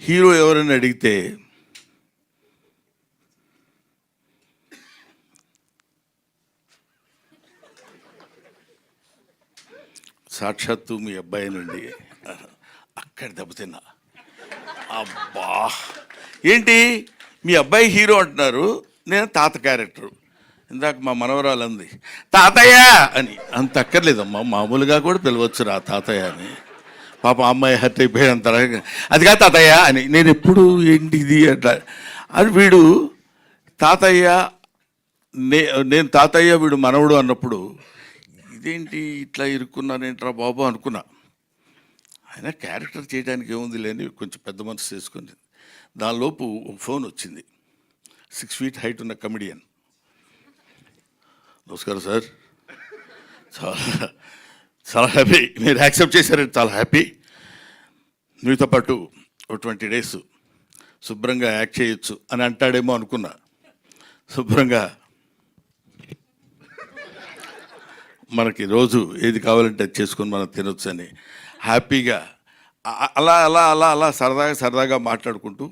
Hero ఎవరని అడిగితే సాక్షాత్తు మీ అబ్బాయినండి. అక్కడ దెబ్బతిన్నా. అబ్బా, ఏంటి మీ అబ్బాయి హీరో అంటున్నారు, నేను తాత క్యారెక్టరు. ఇందాక మా మనవరాలు అంది తాతయ్య అని. అంత అక్కర్లేదమ్మా, మామూలుగా కూడా పిలవచ్చు రా తాతయ్య అని. పాప అమ్మాయి హర్ట్ అయిపోయినంత అది కాదు తాతయ్య అని. నేను ఎప్పుడు ఏంటిది అట్లా అది. వీడు తాతయ్య, నేను తాతయ్య, వీడు మనవడు అన్నప్పుడు ఇదేంటి ఇట్లా ఇరుక్కున్నానేంట్రా బాబు అనుకున్నా. ఆయన క్యారెక్టర్ చేయడానికి ఏముంది లేని కొంచెం పెద్ద మనసు చేసుకుని దానిలోపు ఫోన్ వచ్చింది. 6 feet హైట్ ఉన్న కమెడియన్. నమస్కారం సార్, చాలా చాలా హ్యాపీ మీరు యాక్సెప్ట్ చేశారంటే చాలా హ్యాపీ. మీతో పాటు ఒక 20 days శుభ్రంగా యాక్ట్ చేయొచ్చు అని అంటాడేమో అనుకున్నా. శుభ్రంగా మనకి రోజు ఏది కావాలంటే అది చేసుకొని మనం తినొచ్చు అని హ్యాపీగా అలా అలా అలా అలా సరదాగా సరదాగా మాట్లాడుకుంటూ